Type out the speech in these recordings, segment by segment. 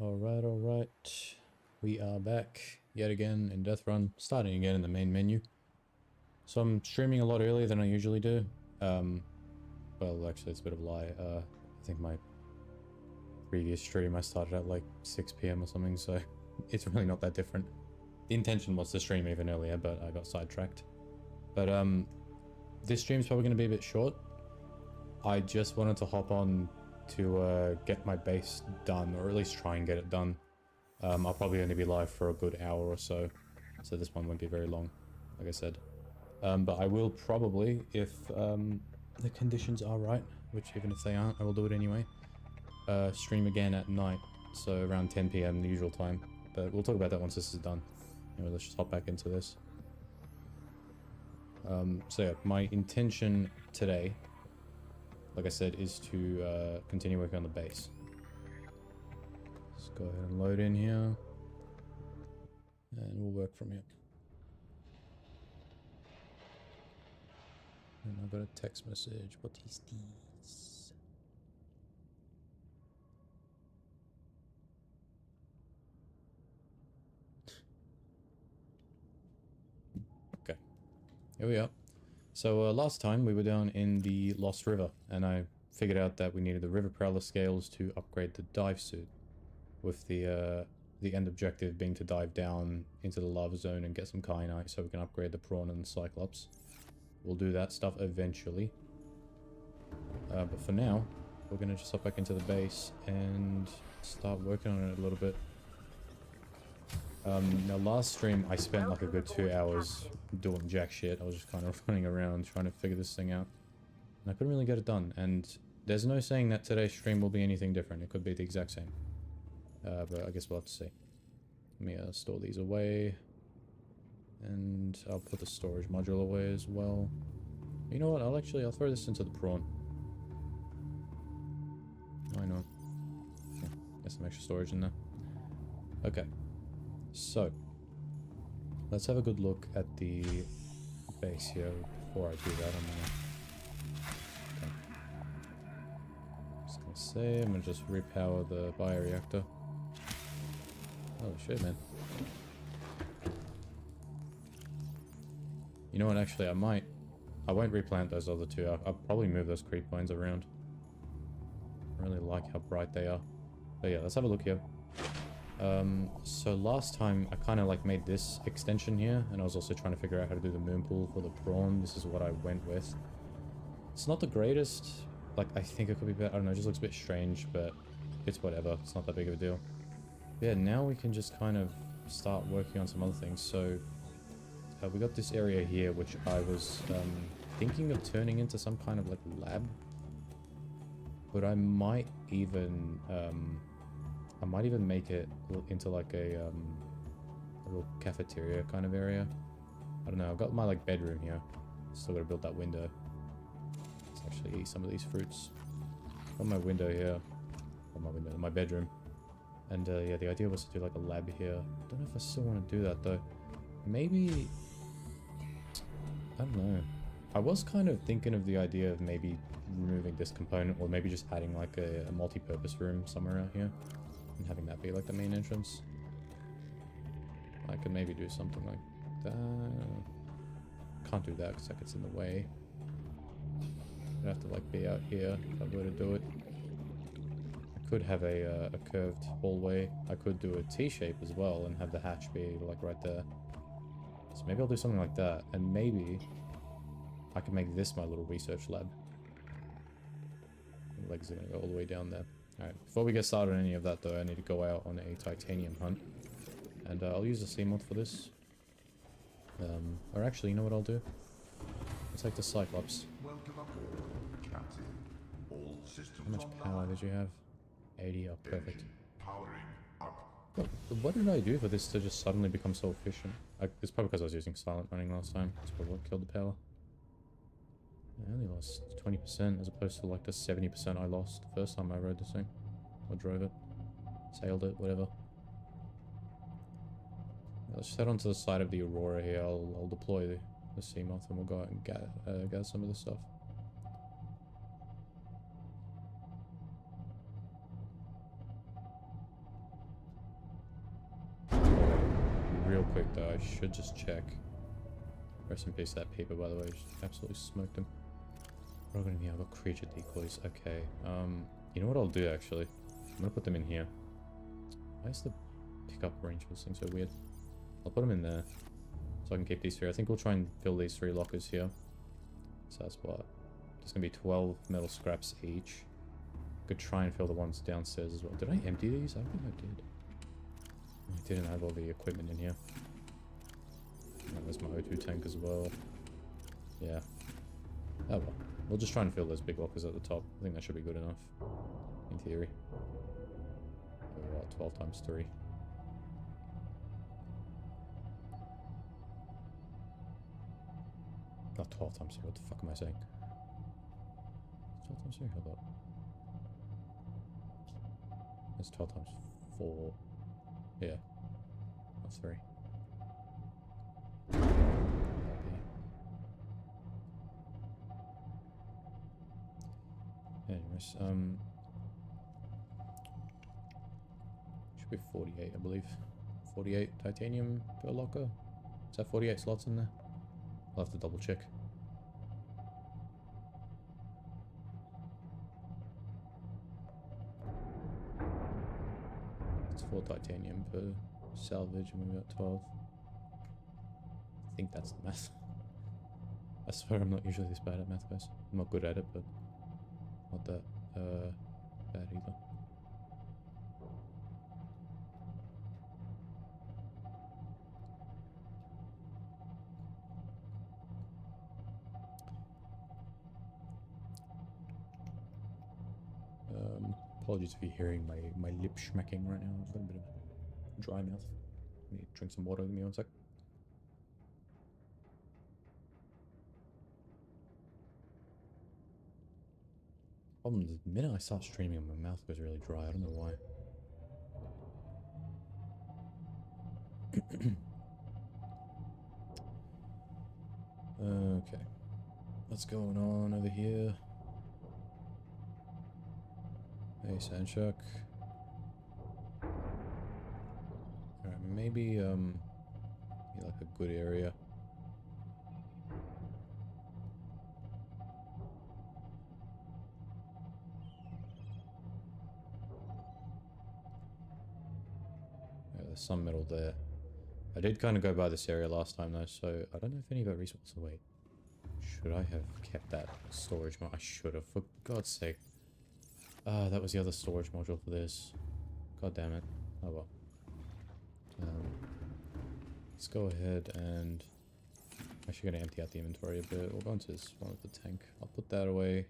Alright. We are back yet again in Deathrun, starting again in the main menu. So I'm streaming a lot earlier than I usually do. Well, actually it's a bit of a lie. I think my previous stream I started at like 6 PM or something, so it's really not that different. The intention was to stream even earlier, but I got sidetracked. But this stream's probably going to be a bit short. I just wanted to hop on to get my base done, or at least try and get it done. I'll probably only be live for a good hour or so this one won't be very long, like I said. But I will probably, if the conditions are right, which even if they aren't, I will do it anyway, stream again at night, so around 10 PM the usual time. But we'll talk about that once this is done. Anyway, let's just hop back into this. So yeah, my intention today, like I said, is to continue working on the base. Let's go ahead and load in here. And we'll work from here. And I got a text message. What is this? Okay. Here we are. So last time we were down in the Lost River, and I figured out that we needed the River Prowler scales to upgrade the dive suit, with the end objective being to dive down into the lava zone and get some kyanite so we can upgrade the prawn and the cyclops. We'll do that stuff eventually. But for now, we're going to just hop back into the base and start working on it a little bit. Now last stream I spent like a good 2 hours doing jack shit. I was just kind of running around trying to figure this thing out. And I couldn't really get it done. And there's no saying that today's stream will be anything different. It could be the exact same. But I guess we'll have to see. Let me store these away. And I'll put the storage module away as well. You know what? I'll throw this into the prawn. Why not? Yeah, get some extra storage in there. Okay. So, let's have a good look at the base here. Before I do that, I'm gonna just repower the bioreactor. Oh shit, man. You know what, actually I won't replant those other two. I'll probably move those creep bones around. I really like how bright they are. But yeah, let's have a look here. So last time I kind of like made this extension here, and I was also trying to figure out how to do the moon pool for the prawn. This is what I went with. It's not the greatest, like I think it could be better. I don't know, it just looks a bit strange, but it's whatever. It's not that big of a deal. But yeah, now we can just kind of start working on some other things. So we got this area here, which I was thinking of turning into some kind of like lab. But I might even make it into like a little cafeteria kind of area. I don't know, I've got my like bedroom here. Still gotta build that window. Let's actually eat some of these fruits. Got my window here. Not my bedroom. And yeah, the idea was to do like a lab here. I don't know if I still want to do that though. Maybe... I don't know. I was kind of thinking of the idea of maybe removing this component, or maybe just adding like a multi-purpose room somewhere out here. And having that be like the main entrance. I could maybe do something like that. Can't do that because that gets in the way. I'd have to like be out here if I were to do it. I could have a curved hallway. I could do a T-shape as well and have the hatch be like right there. So maybe I'll do something like that, and maybe I can make this my little research lab. The legs are going to go all the way down there. Alright, before we get started on any of that though, I need to go out on a titanium hunt. And I'll use the Seamoth for this. Or actually, you know what I'll do? I'll take the Cyclops. Welcome aboard, Captain. All systems How much power did you have? 80, oh perfect. Powering up. What did I do for this to just suddenly become so efficient? It's probably because I was using silent running last time. That's probably what killed the power. I only lost 20% as opposed to like the 70% I lost the first time I rode this thing. Or drove it. Sailed it, whatever. Yeah, let's just head onto the side of the Aurora here. I'll deploy the Seamoth and we'll go out and gather some of the stuff. real quick though, I should just check. Rest in peace to that peeper, by the way. Just absolutely smoked him. What am I gonna be? I've got creature decoys. Okay. You know what I'll do actually? I'm gonna put them in here. Why is the pickup range for this thing so weird? I'll put them in there so I can keep these three. I think we'll try and fill these 3 lockers here. So that's what? There's gonna be 12 metal scraps each. Could try and fill the ones downstairs as well. Did I empty these? I don't think I did. I didn't have all the equipment in here. And there's my O2 tank as well. Yeah. Oh well. We'll just try and fill those big lockers at the top. I think that should be good enough. In theory. Oh, well, 12 times 3. Not 12 times 3. What the fuck am I saying? 12 times 3? Hold up. That's 12 times 4. Yeah. That's 3. Anyways, should be 48, I believe. 48 titanium per locker. Is that 48 slots in there? I'll have to double check. It's 4 titanium per salvage, and we've got 12. I think that's the math. I swear I'm not usually this bad at math, guys. I'm not good at it, but not that bad either. Apologies if you're hearing my lip smacking right now. I've got a bit of a dry mouth. I need to drink some water. Give me one sec. Problem is, the minute I start streaming, my mouth goes really dry. I don't know why. Okay. What's going on over here? Hey, Sandchuck. Alright, maybe, be like a good area. Yeah, there's some metal there. I did kind of go by this area last time though, so I don't know if any of our resources... Wait. Should I have kept that storage mod? I should have, for God's sake. Ah, that was the other storage module for this. God damn it. Oh well. Let's go ahead and... I'm actually going to empty out the inventory a bit. We'll go into this one with the tank. I'll put that away.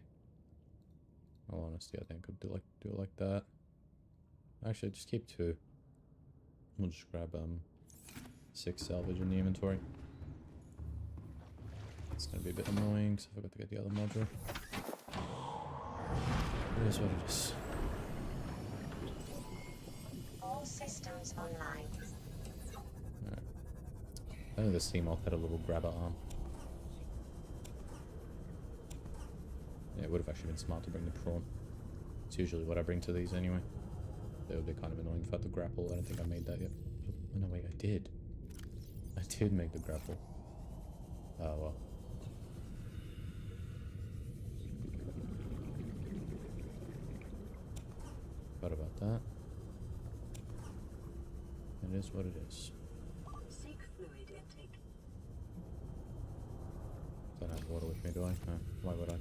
In all honesty, I think I'll do it like that. Actually, just keep 2. We'll just grab 6 salvage in the inventory. It's going to be a bit annoying because I forgot to get the other module. It is what it is. All systems online. Alright. I think this team had a little grabber arm. Yeah, it would have actually been smart to bring the prawn. It's usually what I bring to these anyway. It would be kind of annoying if I had the grapple. I don't think I made that yet. Oh no, wait, I did. I did make the grapple. Oh well. Forgot about that. It is what it is. Seek fluid intake. Don't have water with me, do I? No. Why would I?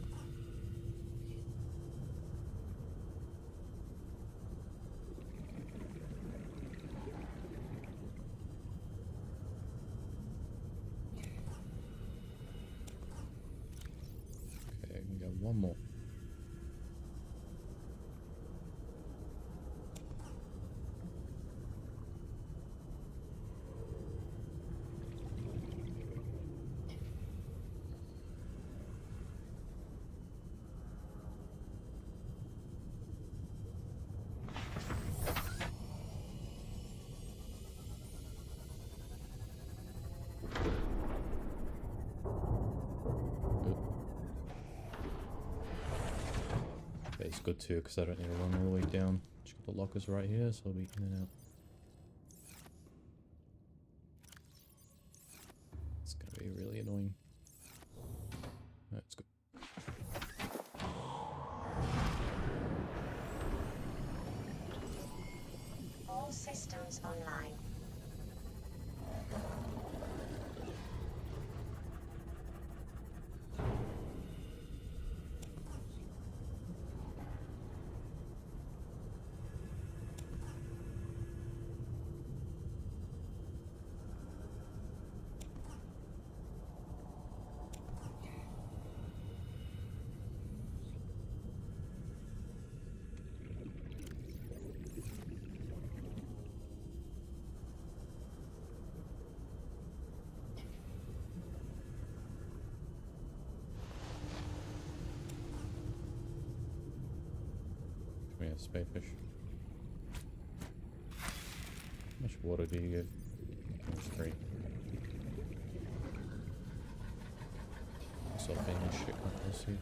Okay, we got one more. It's good too, because I don't need to run all the way down. Just got the lockers right here, so I'll be in and out. systems online. Yeah, spadefish. How much water do you give? There's 3. Stop being a shit couple here.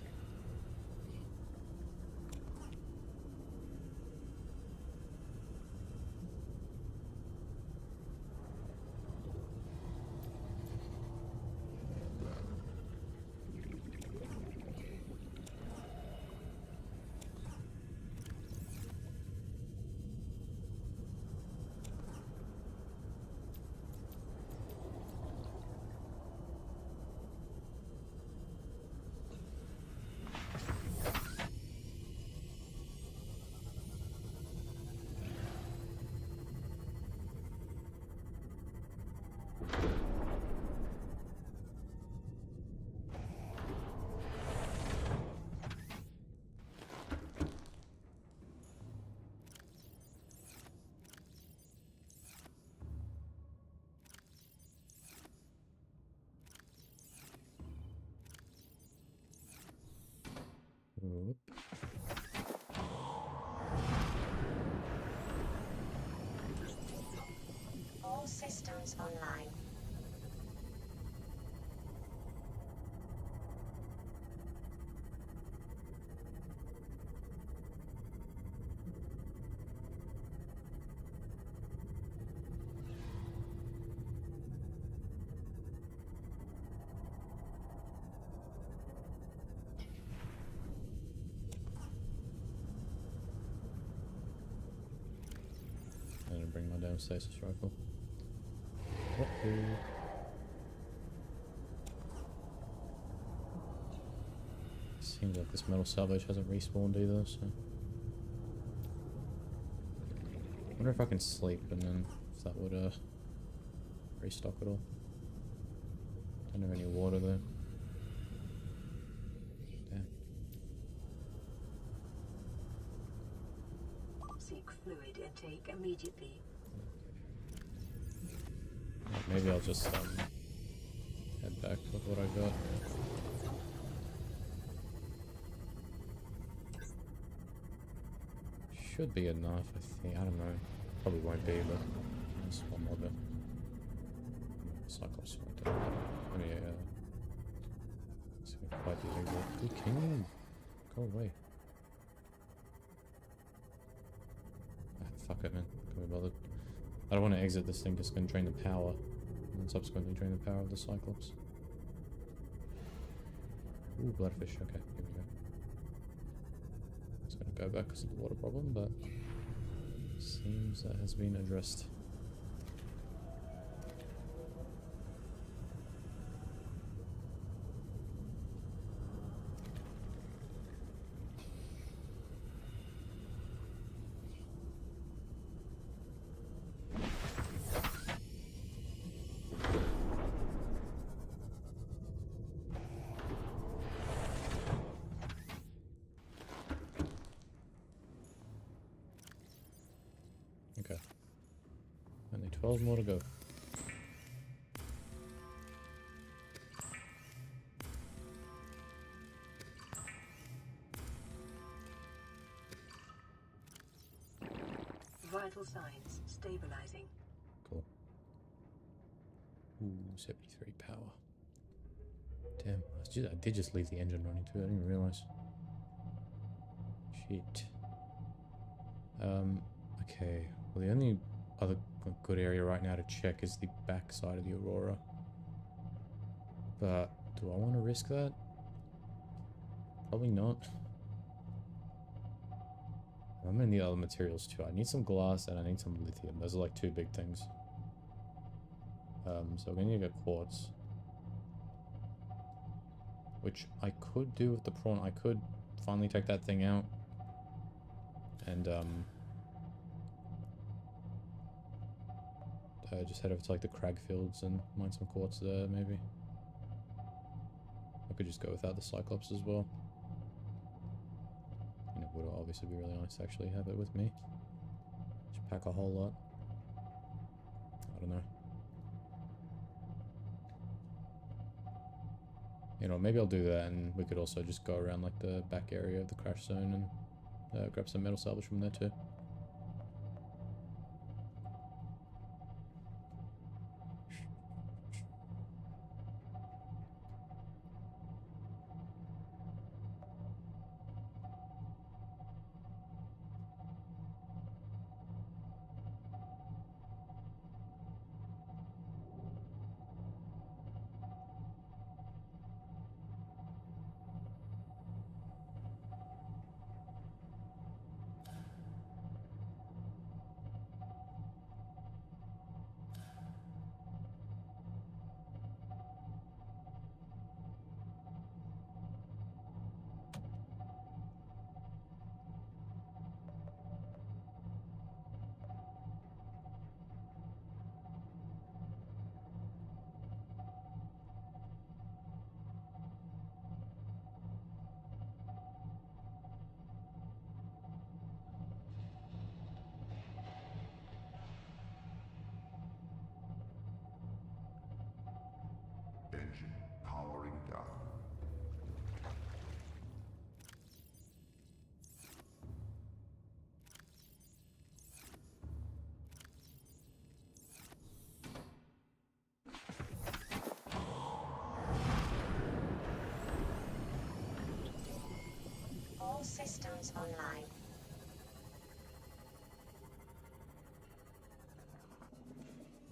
Whoop. All systems online. I didn't bring my damn stasis rifle. Seems like this metal salvage hasn't respawned either, so... I wonder if I can sleep and then if that would restock it all. Don't have any water there. Damn. Seek fluid intake immediately. Right, maybe I'll just head back with what I got. Should be enough, I think. I don't know. Probably won't be, but just one more bit. Cyclops won't do it. I mean, it's gonna fight these things. Dude, can you go away? Ah, fuck it, man. Can't be bothered. I don't want to exit this thing, just gonna drain the power. And then subsequently drain the power of the Cyclops. Ooh, bloodfish. Okay, here we go. It's gonna go back because of the water problem, but seems that has been addressed. Okay. Only 12 more to go. Vital signs stabilizing. Cool. Ooh, 73 power. Damn, I did just leave the engine running too, I didn't even realize. Shit. Okay. Well, the only other good area right now to check is the back side of the Aurora. But do I want to risk that? Probably not. I'm gonna need other materials too. I need some glass and I need some lithium. Those are like two big things. So we're gonna need to get quartz. Which I could do with the prawn. I could finally take that thing out. And just head over to like the crag fields and mine some quartz there maybe. I could just go without the Cyclops as well. And it would obviously be really nice to actually have it with me. Just pack a whole lot. I don't know. You know, maybe I'll do that, and we could also just go around like the back area of the crash zone and grab some metal salvage from there too. Engine powering down. All systems online.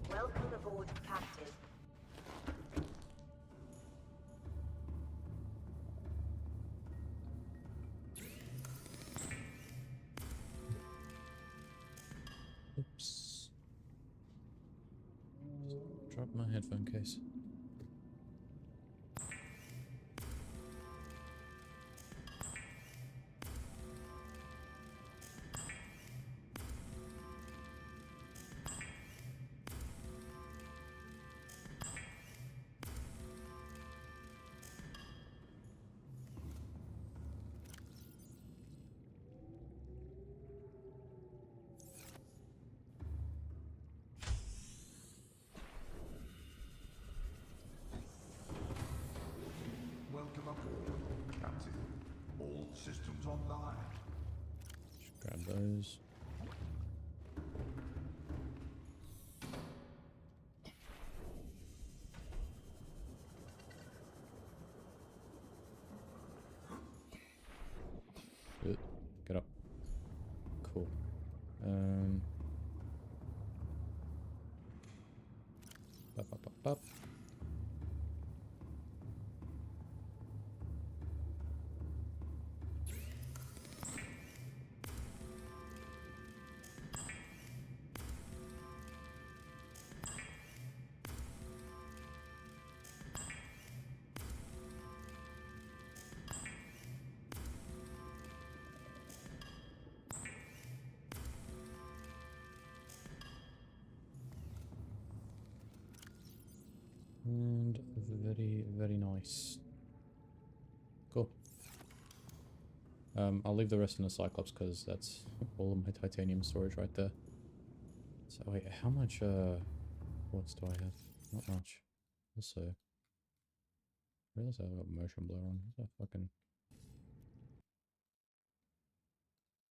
Welcome aboard, Captain. Oops. Drop my headphone case. Welcome aboard, Captain. All systems online. Just grab those. Good. Get up. Cool. Up. And very, very nice. Cool. I'll leave the rest in the Cyclops because that's all of my titanium storage right there. So wait, how much quartz do I have? Not much. Also, I realize I've got motion blur on. What's that fucking...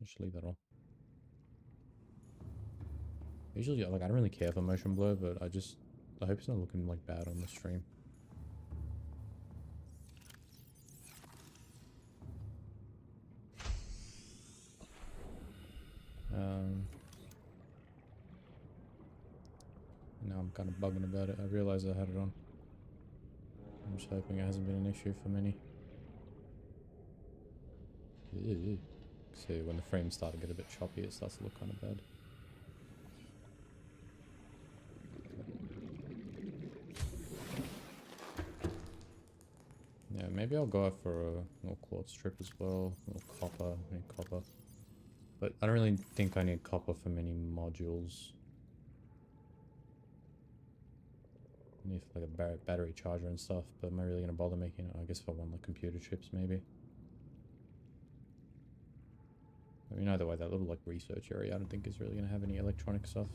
Just leave that on. Usually, like, I don't really care for motion blur, but I hope it's not looking like bad on the stream. Now I'm kind of bugging about it. I realize I had it on. I'm just hoping it hasn't been an issue for many. Ew, See, when the frames start to get a bit choppy, it starts to look kind of bad. Yeah, maybe I'll go out for a little quartz strip as well. A little copper. I need copper. But I don't really think I need copper for many modules. I need like a battery charger and stuff, but am I really going to bother making it? I guess if I want like computer chips, maybe. I mean, either way, that little like research area I don't think is really going to have any electronic stuff.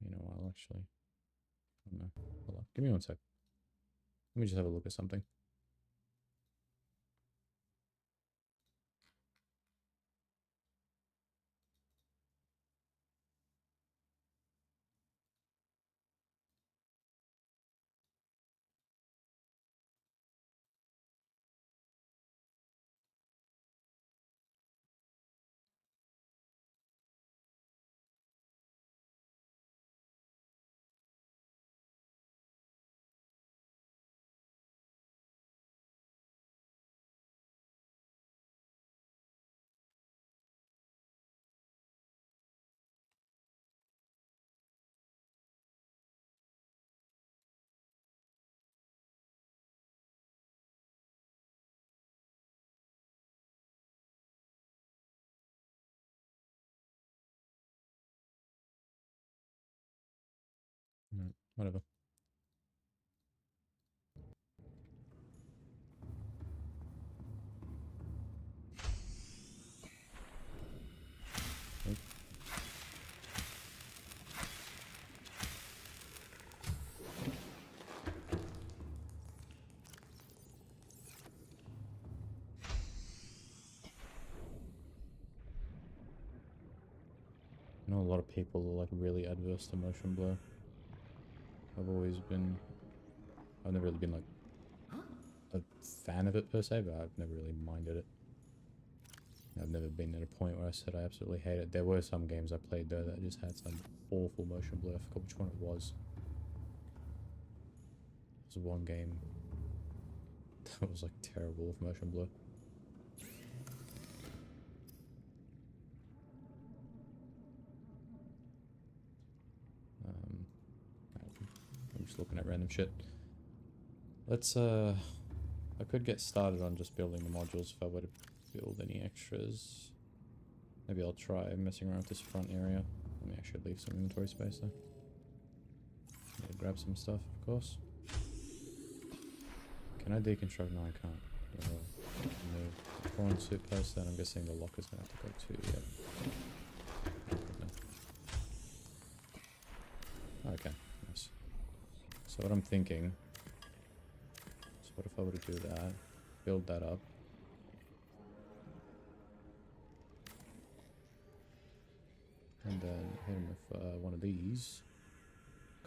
You know what, I'll actually... I don't know. Hold on. Give me one sec. Let me just have a look at something. Whatever. Nope. I know a lot of people are like really adverse to motion blur. I've always been... I've never really been like a fan of it per se, but I've never really minded it. I've never been at a point where I said I absolutely hate it. There were some games I played though that just had some awful motion blur. I forgot which one it was. It was one game that was like terrible with motion blur. I'm just looking at random shit. Let's I could get started on just building the modules if I were to build any extras. Maybe I'll try messing around with this front area. Let me actually leave some inventory space though. Need to grab some stuff, of course. Can I deconstruct? No, I can't. Move the prawn suit post, then I'm guessing the locker's gonna have to go too, yeah. Okay, nice. So what I'm thinking, so what if I were to do that, build that up. And then hit him with one of these.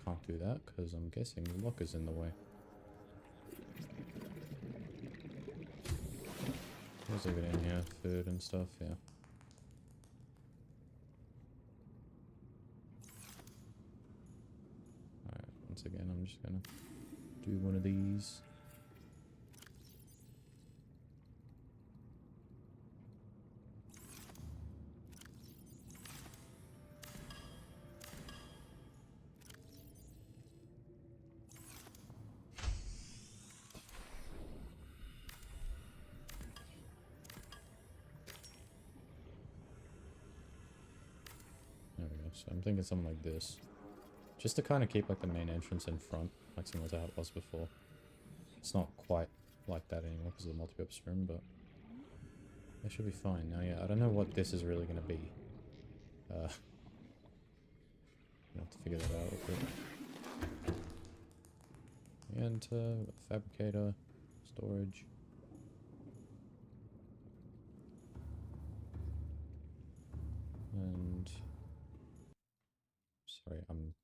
Can't do that because I'm guessing the locker's in the way. Let's leave it in here, food and stuff, yeah. Alright, once again, I'm just gonna do one of these. So I'm thinking something like this. Just to kind of keep like the main entrance in front, like similar to how it was before. It's not quite like that anymore because of the multi-purpose room, but it should be fine. Now, yeah, I don't know what this is really going to be. I'll have to figure that out real quick. And fabricator, storage. And... Sorry, I'm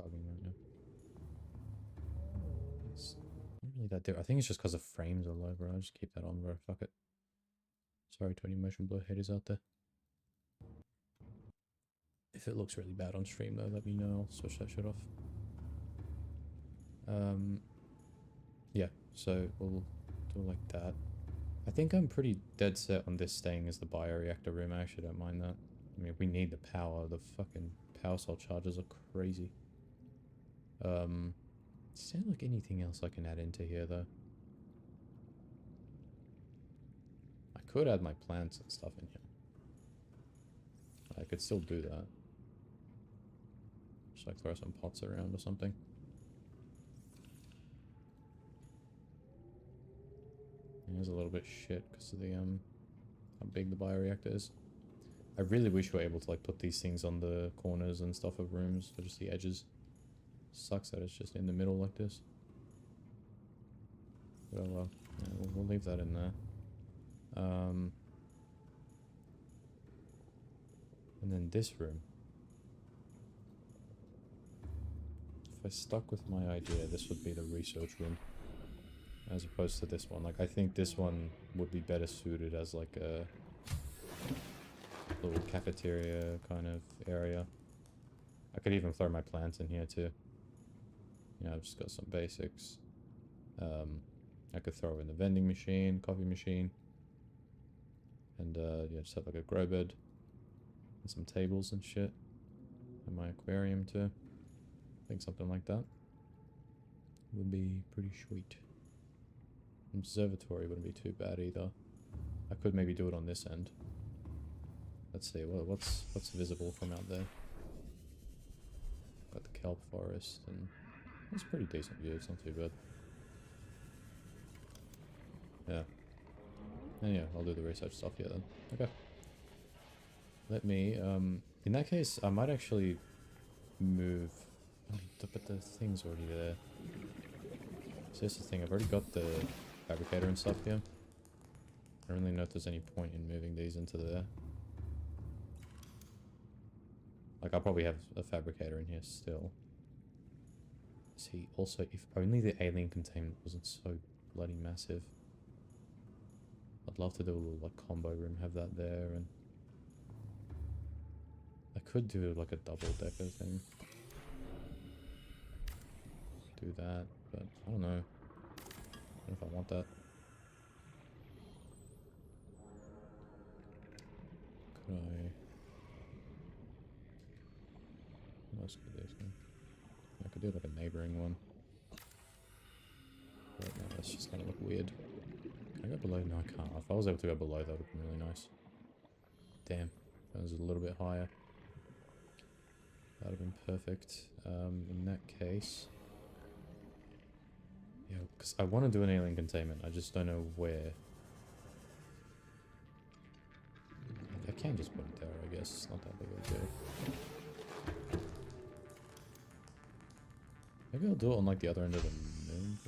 bugging right now. It's not really that different. I think it's just because the frames are low, bro. I'll just keep that on, bro. Fuck it. Sorry to any motion blur haters out there. If it looks really bad on stream, though, let me know. I'll switch that shit off. Yeah, so we'll do it like that. I think I'm pretty dead set on this staying as the bioreactor room. I actually don't mind that. I mean, we need the power. The fucking power cell charges are crazy. Is there like anything else I can add into here though? I could add my plants and stuff in here. I could still do that. Just like throw some pots around or something. Here's a little bit shit because of the how big the bioreactor is. I really wish we were able to like put these things on the corners and stuff of rooms or just the edges. Sucks that it's just in the middle like this. But oh well, yeah, we'll leave that in there. And then this room. If I stuck with my idea, this would be the research room. As opposed to this one. Like, I think this one would be better suited as like a little cafeteria kind of area. I could even throw my plants in here too. You know, I've just got some basics. I could throw in the vending machine, coffee machine. And yeah, just have like a grow bed. And some tables and shit. And my aquarium too. I think something like that would be pretty sweet. Observatory wouldn't be too bad either. I could maybe do it on this end. Let's see, what's visible from out there? Got the kelp forest, and it's a pretty decent view, it's not too bad. Yeah. And yeah, I'll do the research stuff here then. Okay. Let me, in that case, I might actually move... Oh, but the thing's already there. So here's the thing, I've already got the fabricator and stuff here. I don't really know if there's any point in moving these into there. Like, I'll probably have a fabricator in here still. See, also, if only the alien containment wasn't so bloody massive. I'd love to do a little, like, combo room, have that there, and... I could do, like, a double-decker thing. Do that, but I don't know. I don't know if I want that. Could I... What else could this one? I could do like a neighboring one. But no, that's just gonna look weird. Can I go below? No, I can't. If I was able to go below, that would have been really nice. Damn. That was a little bit higher. That would have been perfect. In that case... Yeah, because I want to do an alien containment. I just don't know where. I can just put it there, I guess. It's not that big of a deal. Maybe I'll do it on like the other end of the moon.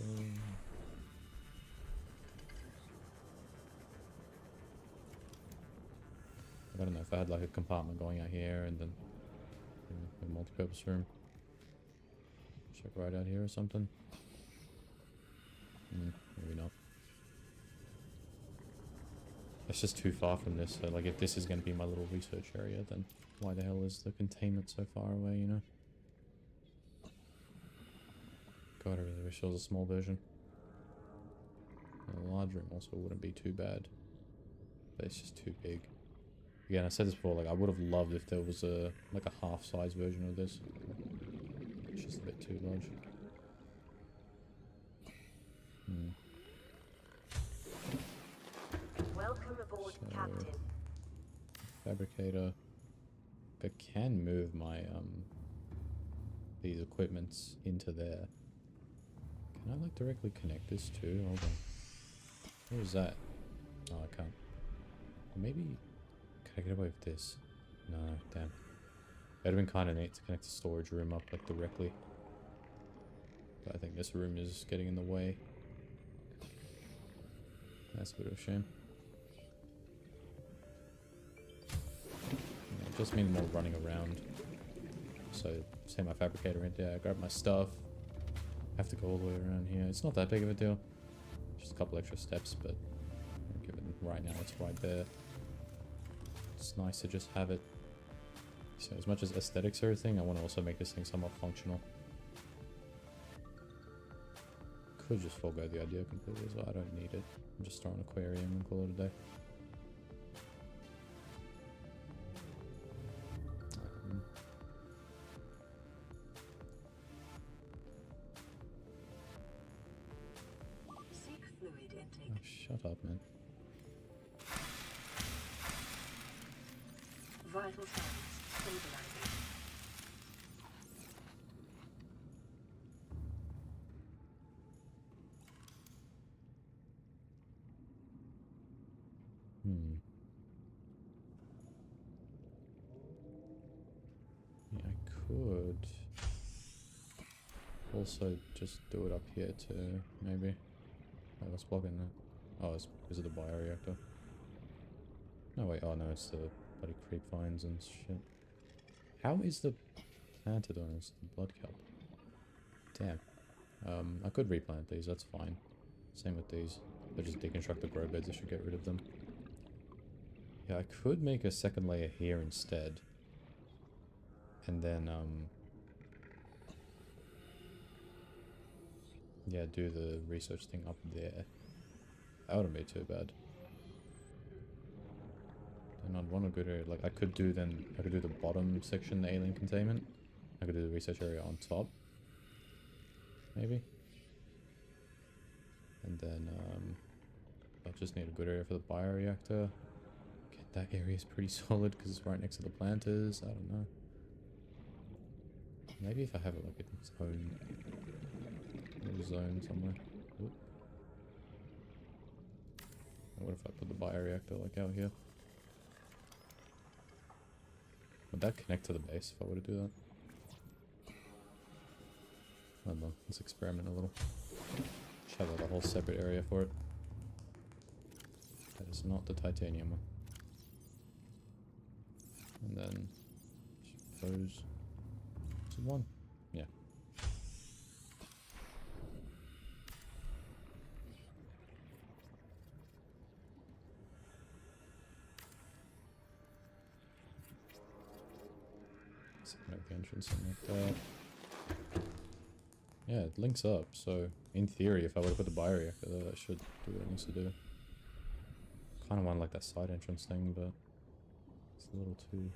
I don't know if I had like a compartment going out here and then a multi-purpose room. Check right out here or something. Maybe not. It's just too far from this, so like if this is going to be my little research area, then why the hell is the containment so far away, you know? God, I really wish there was a small version. A large room also wouldn't be too bad. But it's just too big. Again, I said this before, like I would have loved if there was a like a half-size version of this. It's just a bit too large. Welcome aboard, Captain. Fabricator. I can move my these equipments into there. Can I like directly connect this too? Hold on. What was that? Oh, I can't. Maybe can I get away with this? No, damn. That'd have been kind of neat to connect the storage room up like directly. But I think this room is getting in the way. That's a bit of a shame. Yeah, it just means more running around. So, say my fabricator in there, grab my stuff. Have to go all the way around here. It's not that big of a deal. Just a couple extra steps, but given right now it's right there. It's nice to just have it. So as much as aesthetics are a thing, I want to also make this thing somewhat functional. could just forego the idea completely as well. I don't need it. I'm just throwing an aquarium and call it a day. Seek fluid intake. Oh, shut up, man. Vital signs stabilizing. Yeah, I could also just do it up here too, maybe. Oh, what's blocking that? Oh, it's because of the bioreactor. No, wait, oh no, it's the bloody creep vines and shit. How is the planted on us? The blood kelp. Damn. I could replant these, that's fine. Same with these. They just deconstruct the grow beds, I should get rid of them. Yeah, I could make a second layer here instead. And then, yeah, do the research thing up there. That wouldn't be too bad. And I'd want a good area, like, I could do the bottom section, the alien containment. I could do the research area on top. Maybe. And then, I just need a good area for the bioreactor. That area is pretty solid because it's right next to the planters. I don't know. Maybe if I have it like its own little zone somewhere. Oop. What if I put the bioreactor like out here? Would that connect to the base if I were to do that? I don't know. Let's experiment a little. Just have like a whole separate area for it. That is not the titanium one. And then those to one. Yeah. So make the entrance in like that. Yeah, it links up, so in theory if I were to put the bioreactor there, that should do what it needs to do. Kinda want like that side entrance thing, but it's a little too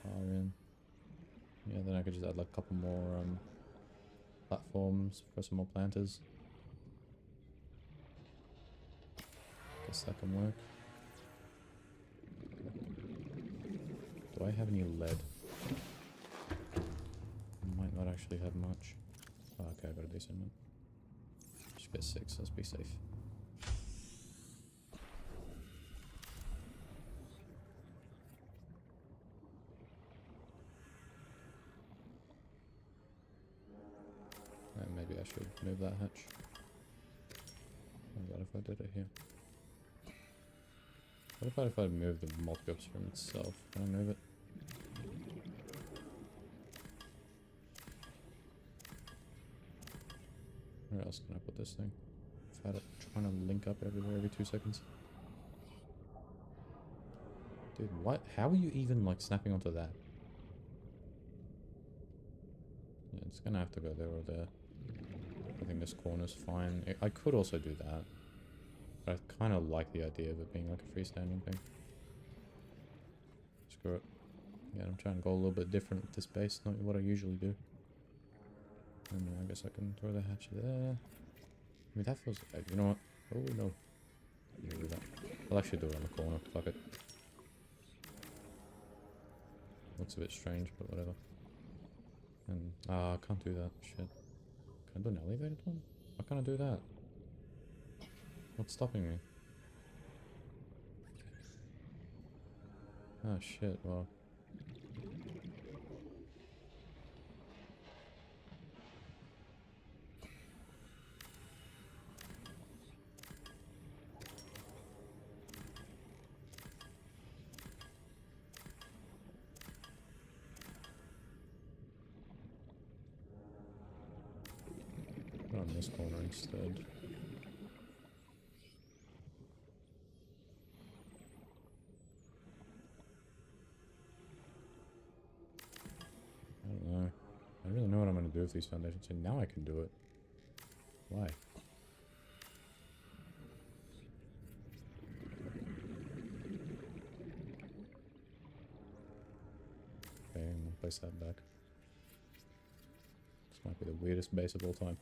far in. Yeah, then I could just add like a couple more platforms for some more planters. Guess that can work. Do I have any lead? Might not actually have much. Oh, okay, I got a decent one. Just get 6, let's be safe. Maybe I should move that hatch. What about if I did it here? What about if I move the multi-ops from itself? Can I move it? Where else can I put this thing? If I had it trying to link up everywhere every 2 seconds. Dude, what? How are you even like snapping onto that? Yeah, it's gonna have to go there or there. I think this corner's fine. I could also do that. But I kind of like the idea of it being like a freestanding thing. Screw it. Yeah, I'm trying to go a little bit different with this base, not what I usually do. And I guess I can throw the hatch there. I mean, that feels... you know what? Oh, no. I'll do that. I'll actually do it on the corner. Fuck it. Looks a bit strange, but whatever. And... I can't do that. Shit. Can I do an elevated one? Why can't I do that? What's stopping me? Oh shit, well... Put it on this corner instead. I don't know. I don't really know what I'm going to do with these foundations. And now I can do it. Why? Okay, I'm gonna place that back. This might be the weirdest base of all time.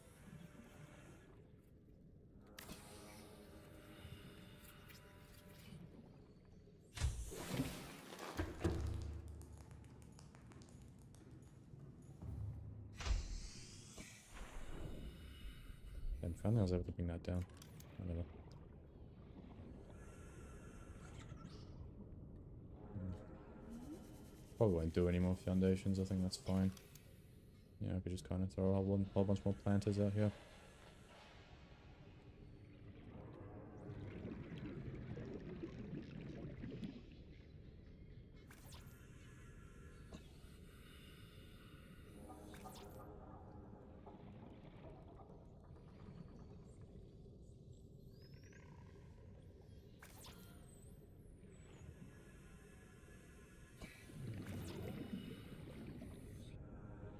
And finally I was able to bring that down. Whatever. Probably won't do any more foundations, I think that's fine. Yeah, I could just kind of throw a whole bunch more planters out here.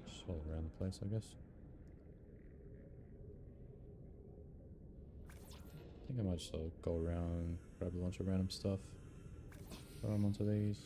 Just all around the place, I guess. I think I might just go around, grab a bunch of random stuff, throw them onto these.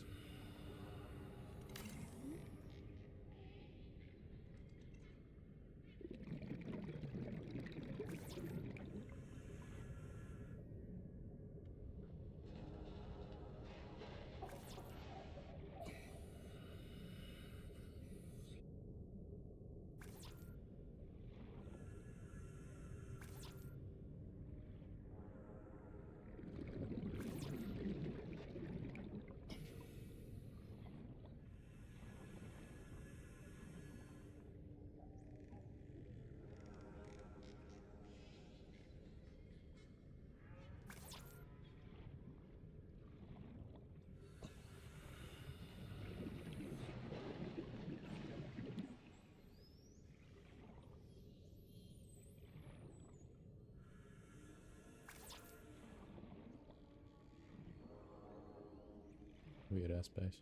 Weird ass base.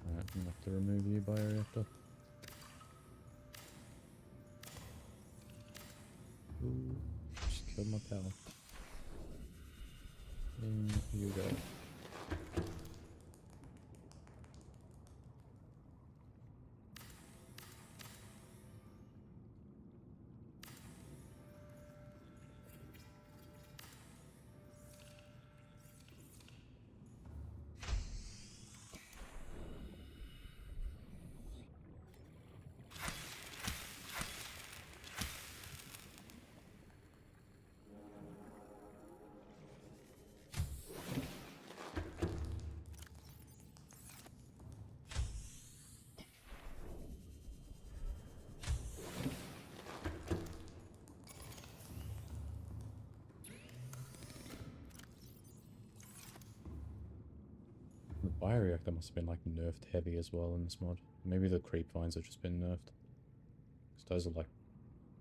Alright, I'm gonna have to remove you, bioreactor. Ooh, just killed my pal. In you go. The bioreactor must have been like nerfed heavy as well in this mod. Maybe the creep vines have just been nerfed. 'Cause those are like,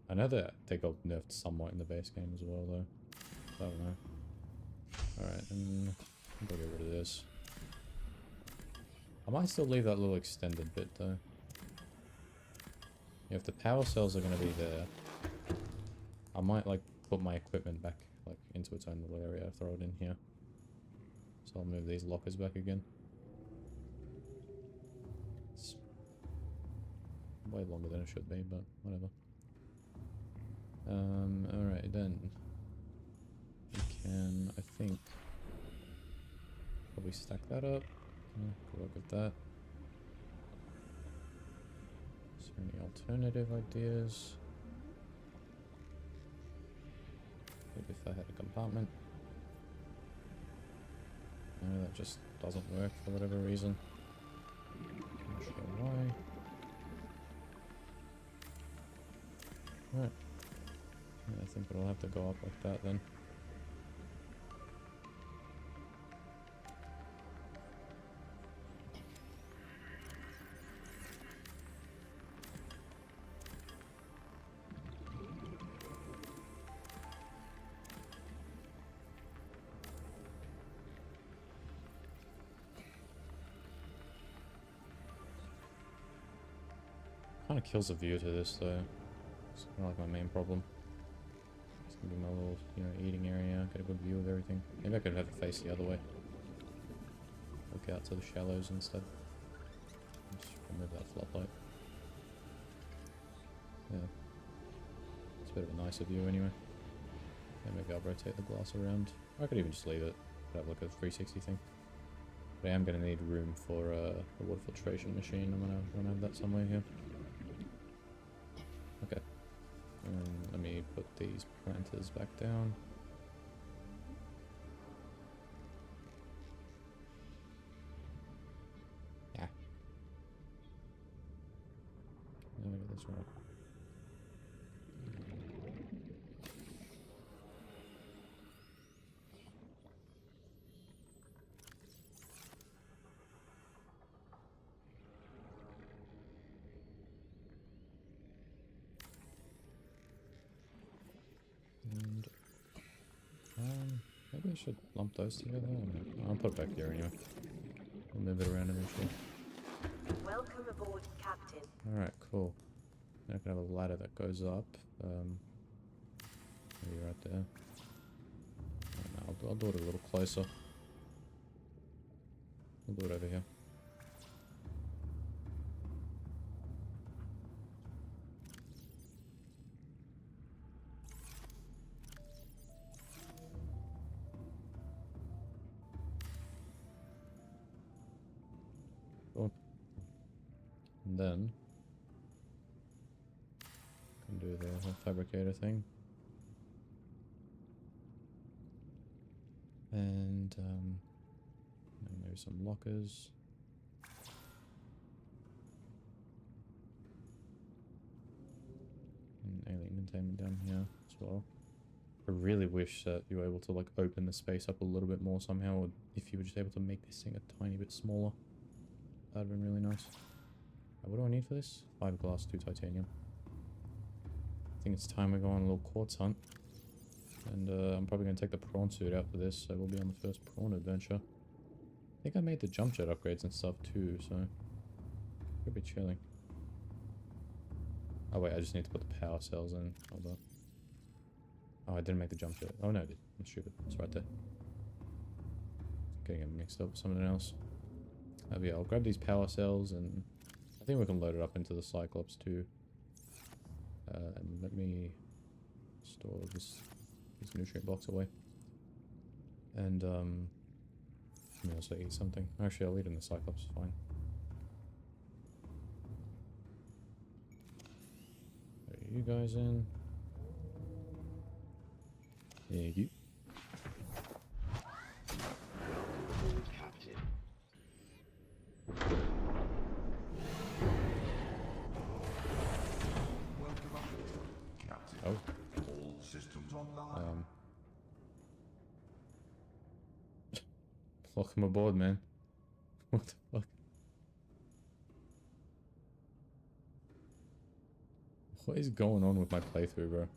I know that they got nerfed somewhat in the base game as well though. I don't know. Alright, I'm gonna get rid of this. I might still leave that little extended bit though. Yeah, if the power cells are gonna be there, I might like put my equipment back like into its own little area, throw it in here. So I'll move these lockers back again. It's way longer than it should be, but whatever. Alright then. We can, I think, probably stack that up. Yeah, good work with that. Is there any alternative ideas? Maybe if I had a compartment. No, that just doesn't work for whatever reason. Not sure why. Right. Yeah, I think it'll have to go up like that then. Kind of kills the view to this though. It's kind of like my main problem. It's gonna be my little, you know, eating area. Get a good view of everything. Maybe I could have it face the other way. Look out to the shallows instead. Just remove that floodlight. Yeah. It's a bit of a nicer view anyway. Yeah, maybe I'll rotate the glass around. I could even just leave it. Have like a 360 thing. But I am going to need room for a water filtration machine. I'm going to have that somewhere here. Okay. Let me put these planters back down. Yeah. Look at this rock. And maybe I should lump those together. I'll put it back here anyway. We'll move it around eventually. Welcome aboard, Captain. Alright, cool. Now I can have a ladder that goes up. Maybe right there. I'll do it a little closer. I'll do it over here. Cool. And then can do the whole fabricator thing. And maybe some lockers. And alien containment down here as well. I really wish that you were able to like open the space up a little bit more somehow, or if you were just able to make this thing a tiny bit smaller. That'd have been really nice. What do I need for this? 5 glass, 2 titanium. I think it's time we go on a little quartz hunt. And I'm probably going to take the prawn suit out for this, so we'll be on the first prawn adventure. I think I made the jump jet upgrades and stuff too, so could be chilling. Oh wait, I just need to put the power cells in. Hold on. Oh, I didn't make the jump jet. Oh no, I did. I'm stupid. It's right there. Getting it mixed up with something else. Oh yeah, I'll grab these power cells and I think we can load it up into the Cyclops too. And let me store this nutrient box away. And let me also eat something. Actually, I'll eat in the Cyclops, fine. There you guys in. Thank you. Welcome aboard, Captain. Oh. All systems online. Welcome aboard, man. What the fuck? What is going on with my playthrough, bro?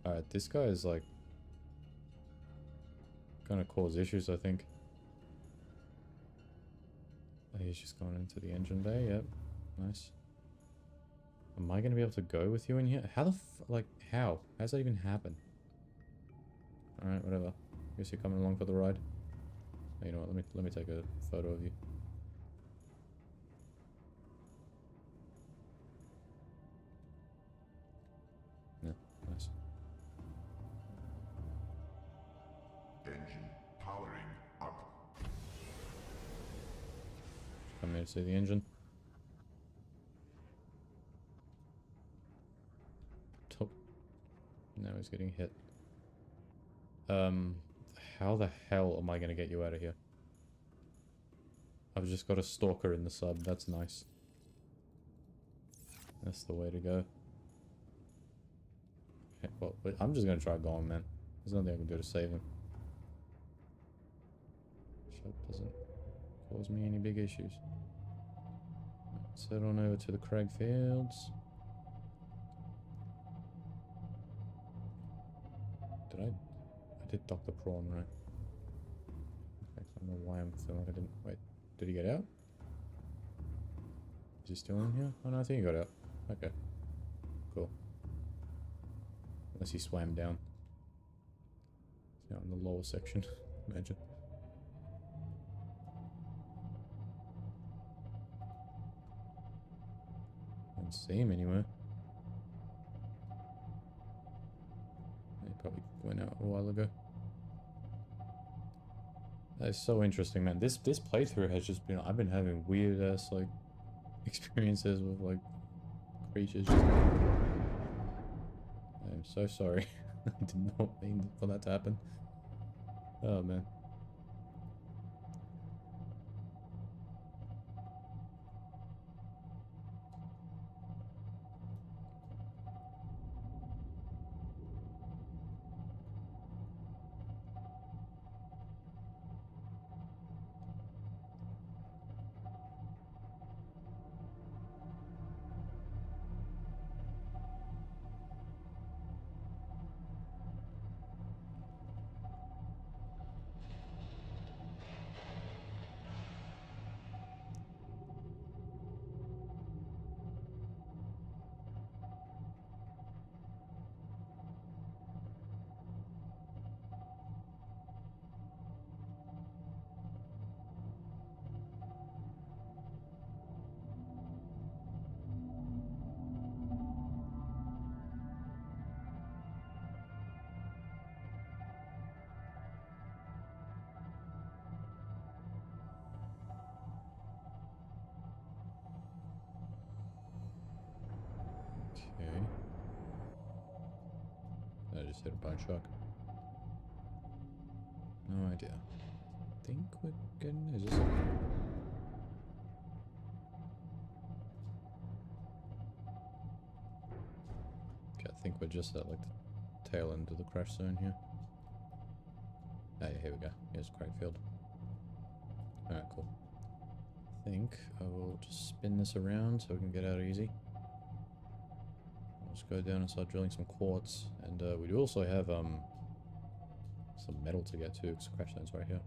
Alright, this guy is like gonna cause issues, I think. Oh, he's just gone into the engine bay, yep. Nice. Am I gonna be able to go with you in here? How the like, how? How's that even happen? Alright, whatever. Guess you're coming along for the ride. Oh, you know what, let me take a photo of you. Yeah, nice. Engine powering up. Come here to see the engine. Top. Now he's getting hit. How the hell am I gonna get you out of here? I've just got a stalker in the sub. That's nice. That's the way to go. Okay, well, I'm just gonna try going, man. There's nothing I can do to save him. Hope doesn't cause me any big issues. Let's head on over to the Craig Fields. I did dock the prawn, right? Okay, I don't know why I'm feeling like I didn't. Wait, did he get out? he still in here? Oh no, I think he got out. Okay. Cool. Unless he swam down. He's out in the lower section, imagine. Don't see him anywhere. He probably went out a while ago. That is so interesting, man. This playthrough has just been... I've been having weird ass, like, experiences with, like, creatures. I am so sorry. I did not mean for that to happen. Oh, man. Okay. I just hit a bone shock. No idea. I think we're getting... Is this a... Okay, I think we're just at like the tail end of the crash zone here. Ah, yeah, here we go. Here's Craigfield. Alright, cool. I think I will just spin this around so we can get out easy. Let's go down and start drilling some quartz, and we do also have some metal to get to, because crash zone's right here.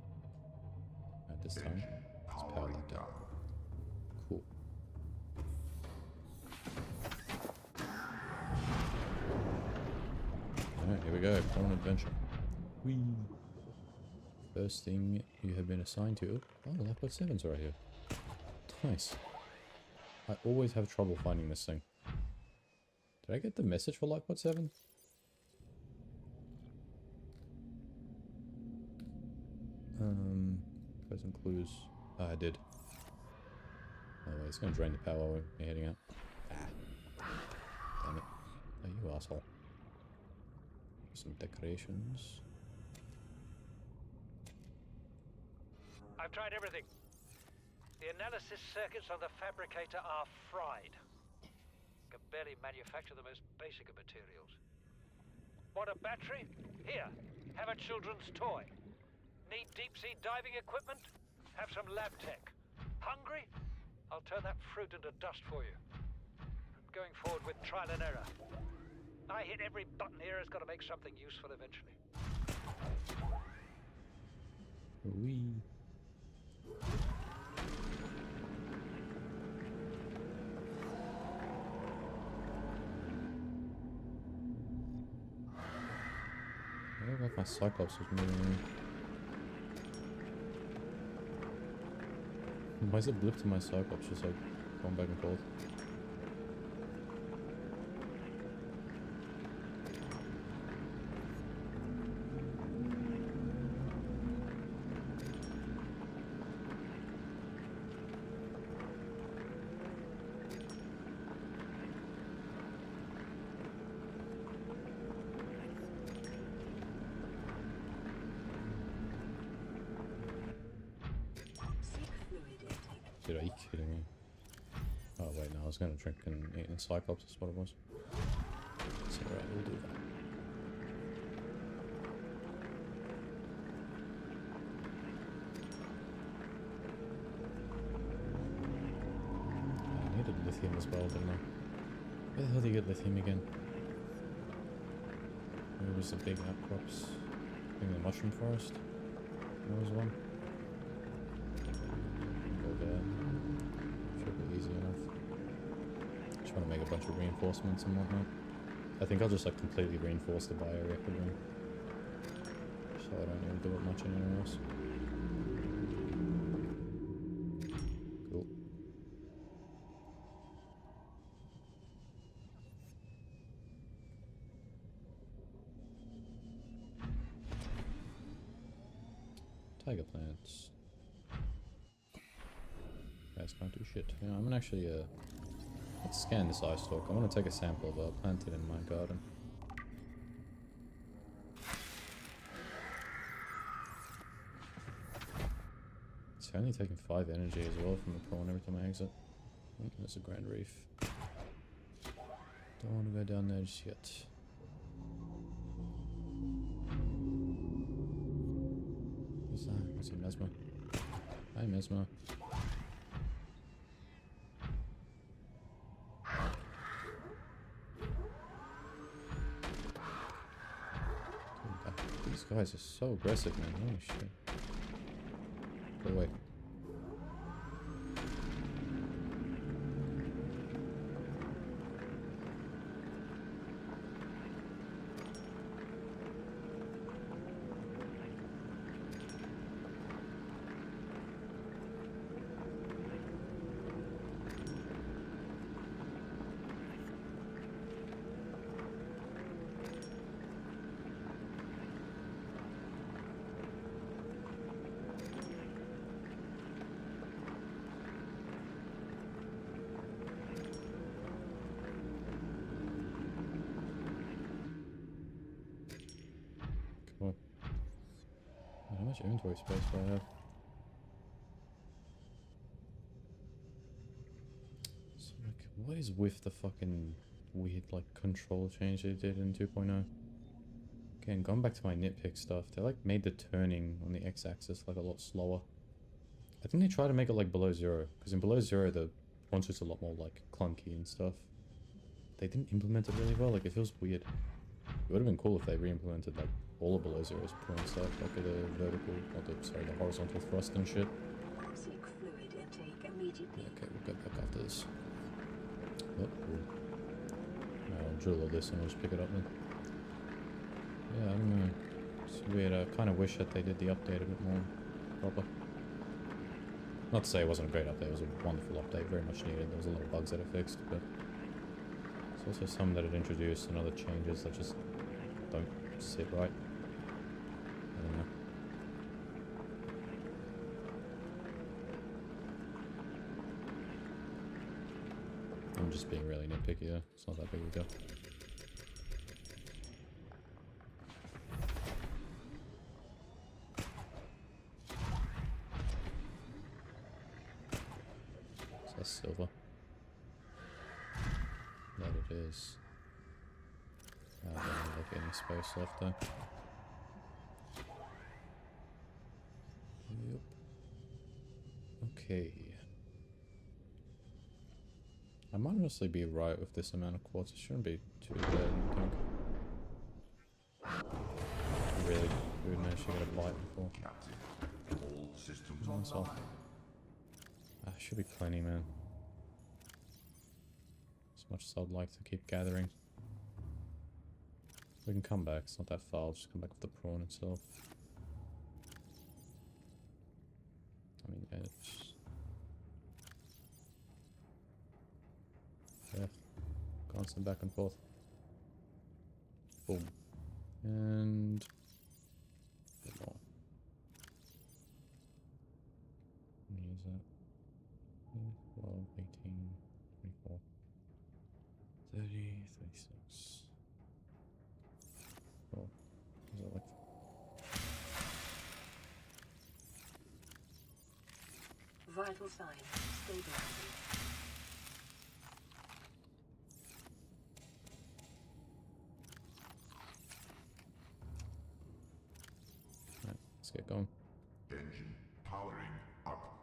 At this time, let's power that down. Cool. Alright, here we go. Porn adventure. Whee! First thing you have been assigned to. Oh, Lifeboat 7's right here. Nice. I always have trouble finding this thing. Did I get the message for Lifeboat 7? Present clues. Oh, I did. Oh, wait, it's gonna drain the power when we're heading out. Ah. Damn it. Oh, you asshole. Some decorations. I've tried everything. The analysis circuits on the fabricator are fried. Can barely manufacture the most basic of materials. Want a battery? Here, have a children's toy. Need deep-sea diving equipment? Have some lab tech. Hungry? I'll turn that fruit into dust for you. Going forward with trial and error. I hit every button here has got to make something useful eventually. Wee. I look like my Cyclops was moving. Why is it blip to my Cyclops just like going back and forth? Dude, are you kidding me? Oh wait, no, I was gonna drink and eat in Cyclops, that's what it was. It's alright, we'll do that. I needed lithium as well, didn't I? Where the hell did you get lithium again? Where was the big outcrops? I think the mushroom forest? There was one. Go there. Should be easy enough. trying to make a bunch of reinforcements and whatnot. I think I'll just like completely reinforce the bioreactor room. So I don't need to do it much anywhere else. Cool. Tiger plants. Guys can't do shit. You know, I'm gonna actually let's scan this eye stalk. I want to take a sample of it, plant it in my garden. It's only taking 5 energy as well from the prawn every time I exit. I think there's a Grand Reef. Don't want to go down there just yet. What's that? What's it, Mesmer? Hi, Mesmer. These guys are so aggressive, man. Holy shit. Go away. How much inventory space do I have? So, like, what is with the fucking weird, like, control change they did in 2.0? Again, going back to my nitpick stuff, they, like, made the turning on the x-axis, like, a lot slower. I think they tried to make it, like, below 0, because in below 0, the launch is a lot more, like, clunky and stuff. They didn't implement it really well, like, it feels weird. It would have been cool if they re-implemented, like, all of below 0's point stuff, like the vertical, or the, sorry, the horizontal thrust and shit. Seek fluid intake immediately. Yeah, okay, we'll go back after this. Oh, cool. I'll drill all this and I'll just pick it up then. Yeah, I don't know. It's weird. I kind of wish that they did the update a bit more proper. Not to say it wasn't a great update, it was a wonderful update, very much needed. There was a lot of bugs that it fixed, but there's also some that it introduced and other changes that just don't sit right. I don't know. I'm just being really nitpicky there. It's not that big of a deal. So that's silver. That it is. I don't have any space left though. Yep. Okay. I might honestly be right with this amount of quartz. It shouldn't be too bad, I think. Really good managed to get a bite before. Captain, all systems Nice off. online. Should be plenty, man. As much as I'd like to keep gathering. We can come back, it's not that far, I'll just come back with the prawn itself. I mean, yeah, it's... yeah, constant back and forth. Boom. And... a bit more. Use that. 12, 18, 24, 30, 36. Oh, is that like... Vital signs stabilizing. Right, let's get going. Engine powering up.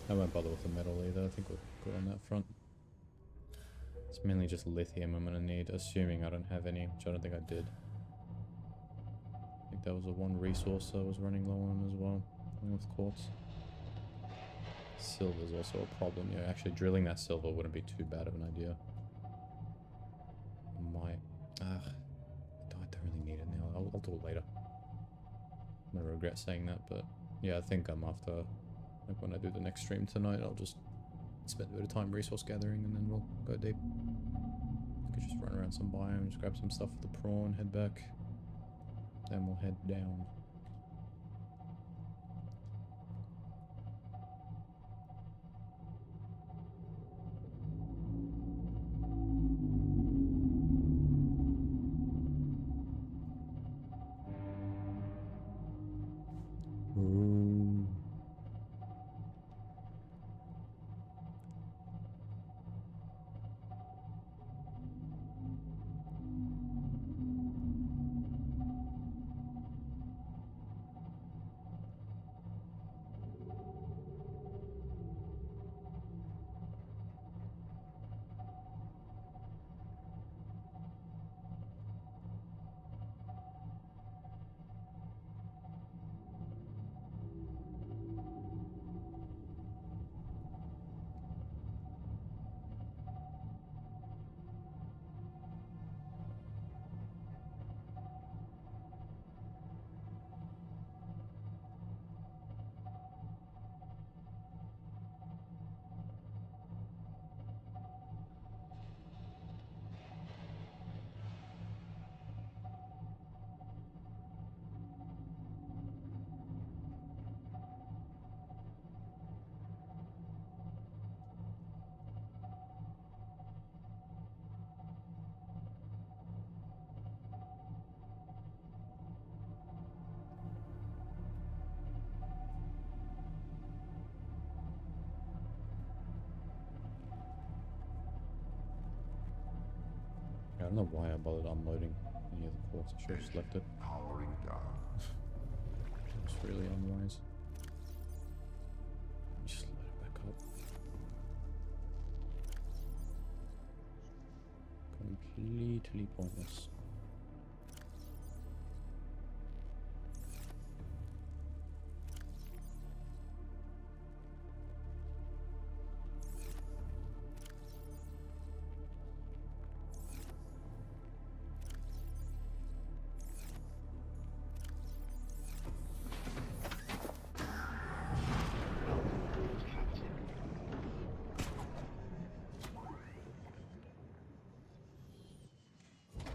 I won't bother with the metal either, I think we're good on that front. It's mainly just lithium I'm gonna need, assuming I don't have any, which I don't think I did. I think that was the one resource I was running low on as well, along with quartz. Silver's also a problem. Yeah, actually drilling that silver wouldn't be too bad of an idea. I don't really need it now. I'll do it later. I'm gonna regret saying that, but yeah, I think after, like when I do the next stream tonight, I'll just spend a bit of time resource gathering and then we'll go deep. I could just run around some biomes, grab some stuff for the prawn, head back. Then we'll head down. Ooh. I don't know why I bothered unloading any of the quartz. I should have just left it. Powering down. It's really unwise. Just load it back up. Completely pointless.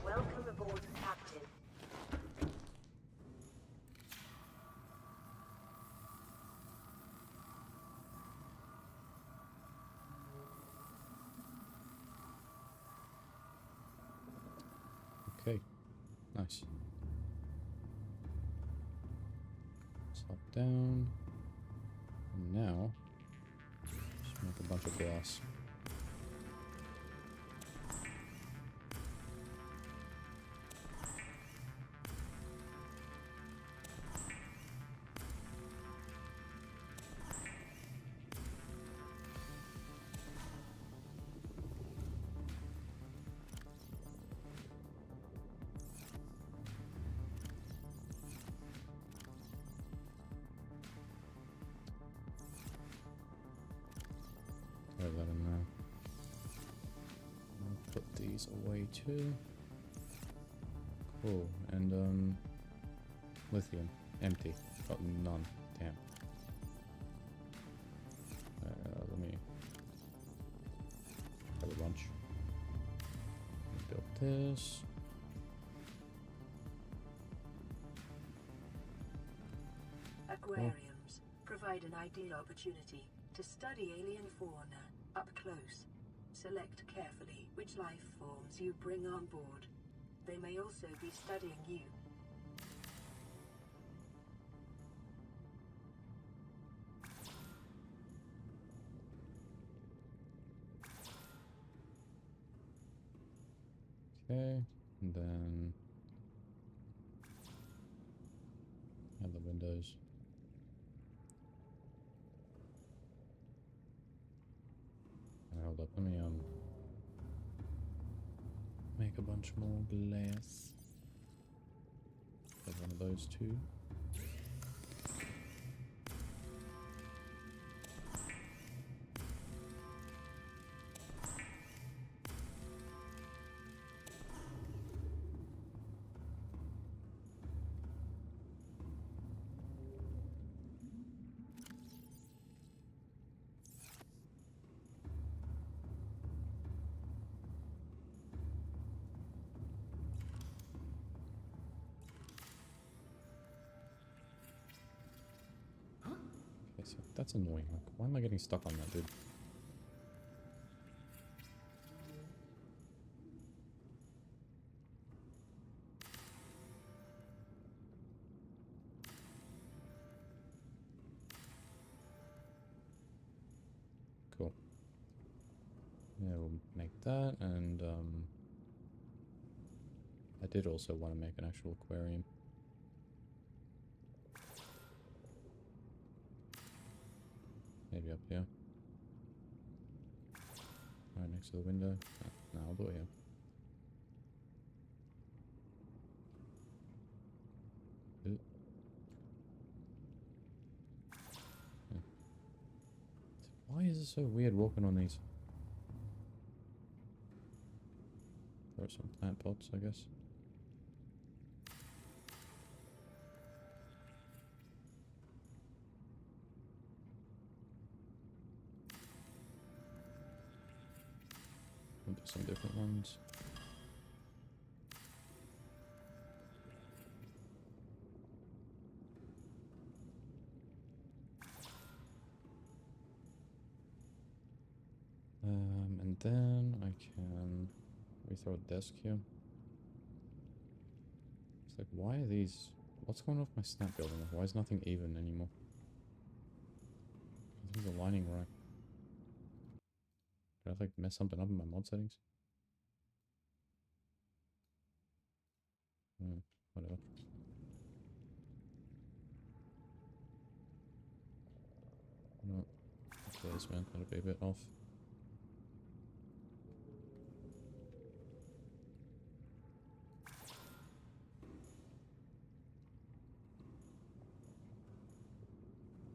Welcome aboard, Captain. Okay, nice. Slop down. And now, just make a bunch of glass. Throw that in there. I'll put these away too. Cool. And lithium. Empty. Got none. Damn. Let me grab a bunch. Build this. Aquariums provide an ideal opportunity to study alien fauna up close. Select carefully which life forms you bring on board. They may also be studying you. Okay, and then add the windows. Hold up, let me make a bunch more glass. Have one of those too. So that's annoying. Like, why am I getting stuck on that, dude? Cool. Yeah, we'll make that, and I did also want to make an actual aquarium. Maybe up here. Right next to the window. No, I'll do it here. Ooh. Yeah. Why is it so weird walking on these? Throw some plant pots, I guess. We'll do some different ones. And then I can throw a desk here. It's like, why are these? What's going on with my snap building? Why is nothing even anymore? Things are lining right. Did I like mess something up in my mod settings? Whatever. No. Okay, this man gotta be a bit off.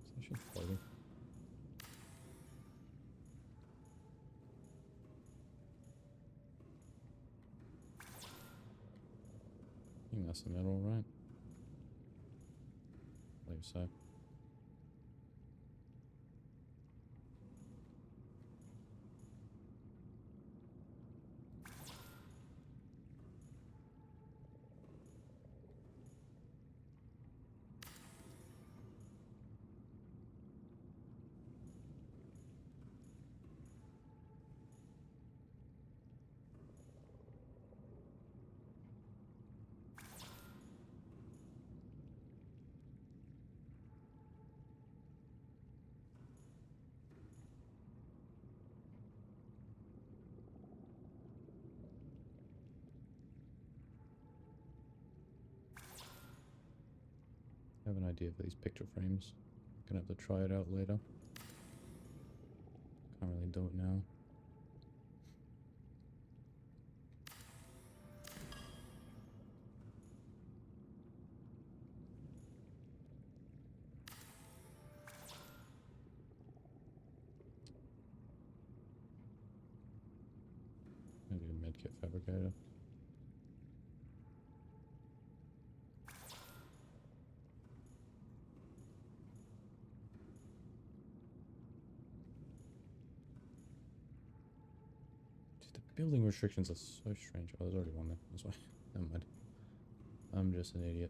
It's actually floating. I think that's the middle, right? I believe so. I have an idea for these picture frames. Gonna have to try it out later. Can't really do it now. Maybe a medkit fabricator. Building restrictions are so strange. Oh, there's already one there. That's why. Never mind. I'm just an idiot.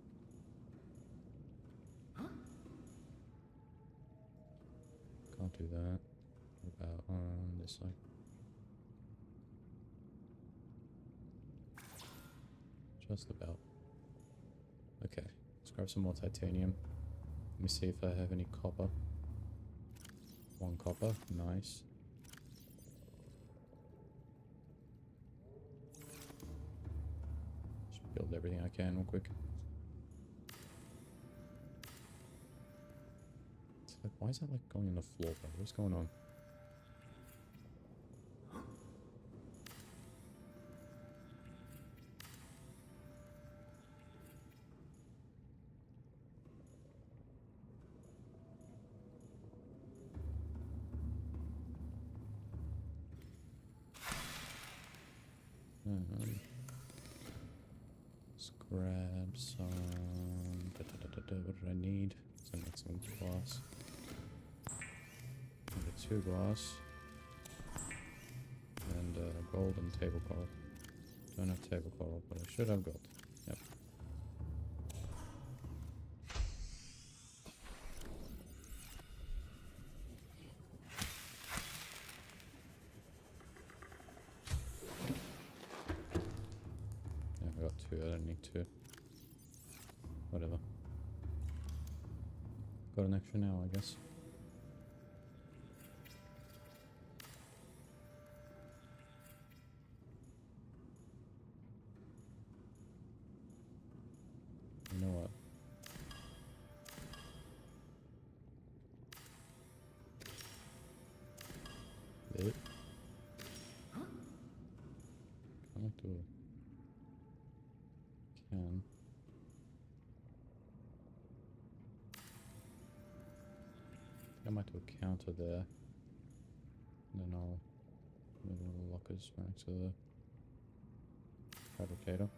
Can't do that. What about on this side? Just about. Okay. Let's grab some more titanium. Let me see if I have any copper. 1 copper. Nice. Build everything I can real quick. It's like, why is that like going on the floor, bro? What's going on? Let's grab some. What did I need? Some excellent glass. Maybe 2 glass. And gold and table coral. Don't have table coral, but I should have gold. Yep. to. Whatever. Got an extra now, I guess. You know what? It. Can't do it. Can. I might do a counter there. And then I'll move all the lockers right next to the fabricator.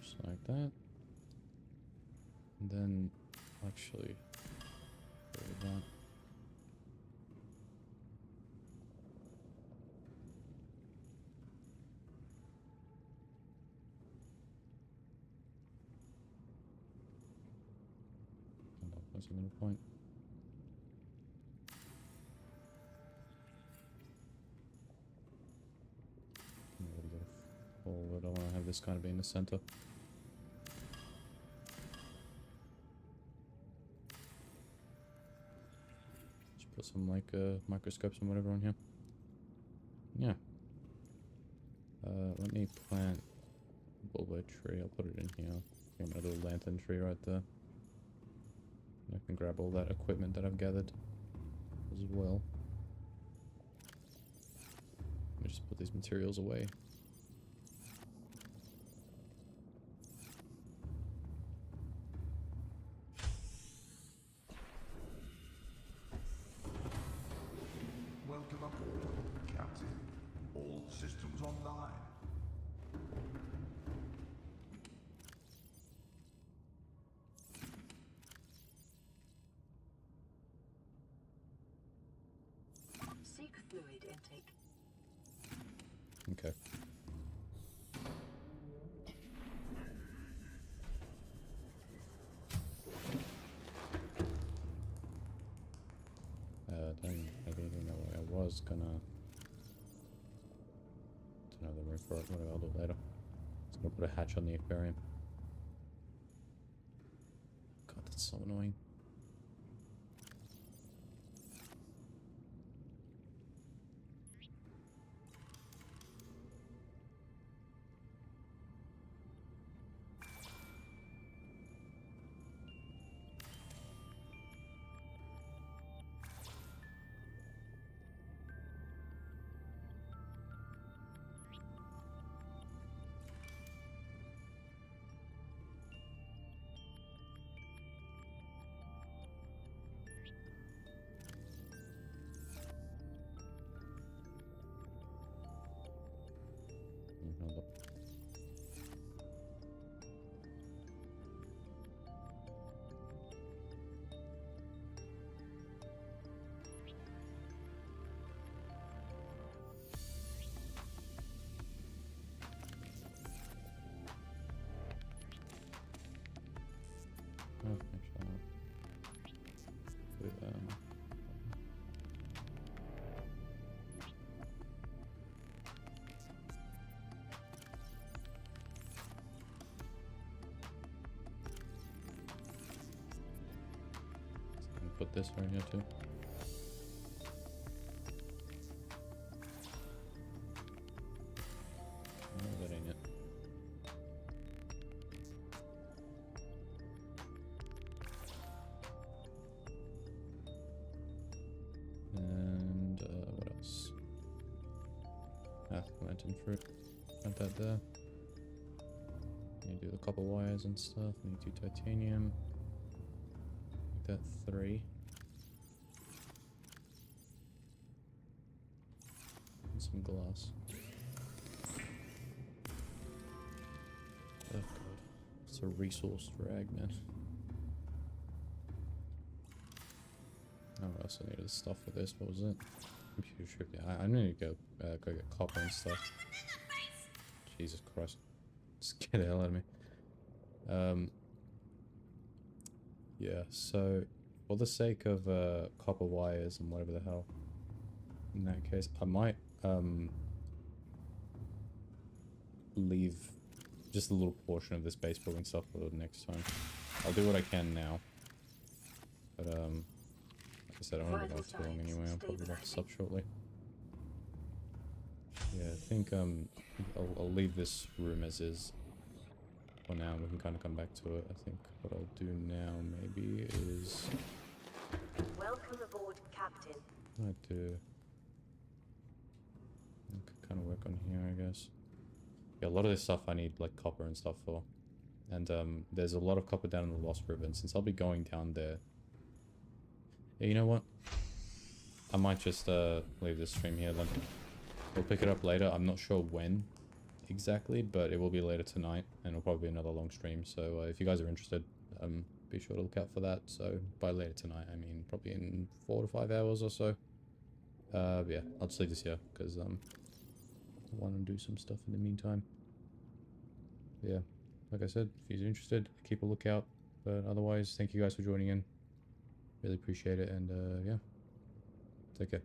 Just like that. And then actually go with that. That's a little point. I'm gonna go forward. I want to have this kind of be in the center. Just put some like microscopes and whatever on here. Yeah. Let me plant a bulbo tree. I'll put it in here. Get my little lantern tree right there. I can grab all that equipment that I've gathered as well. Let me just put these materials away. Welcome aboard, Captain. All systems online. Seek fluid intake. Okay. Don't have anything that way. I was gonna do another room for it. Whatever, I'll do it later. Just gonna put a hatch on the aquarium. God, that's so annoying. Hold up. Oh, actually, I'll do that. Put this right here too. No, that ain't it. And what else? Lantern fruit. Plant that there. Need to do the copper wires and stuff. Need to do titanium. That 3. And some glass. Oh god. It's a resource drag, man. Oh, I also needed stuff for this. What was it? Computer chip. Yeah, I need to go get copper and stuff. Jesus Christ. Just get the hell out of me. Yeah, so for the sake of copper wires and whatever the hell, in that case, I might leave just a little portion of this base building stuff for next time. I'll do what I can now. But, like I said, I won't be gone too long anyway. I'll probably wrap this up shortly. Yeah, I think, I'll leave this room as is for now. We can kind of come back to it. I think what I'll do now, maybe, is... Welcome aboard, Captain. I might do... I could kind of work on here, I guess. Yeah, a lot of this stuff I need, like, copper and stuff for. And, there's a lot of copper down in the Lost River, and since I'll be going down there... Yeah, you know what? I might just, leave this stream here, then. We'll pick it up later. I'm not sure when exactly, but it will be later tonight, and it'll probably be another long stream. So, if you guys are interested, be sure to look out for that. So, by later tonight, I mean probably in 4 to 5 hours or so. Yeah, I'll just leave this here, because, I want to do some stuff in the meantime. Yeah, like I said, if you're interested, keep a lookout. But otherwise, thank you guys for joining in. Really appreciate it, and, yeah. Take care.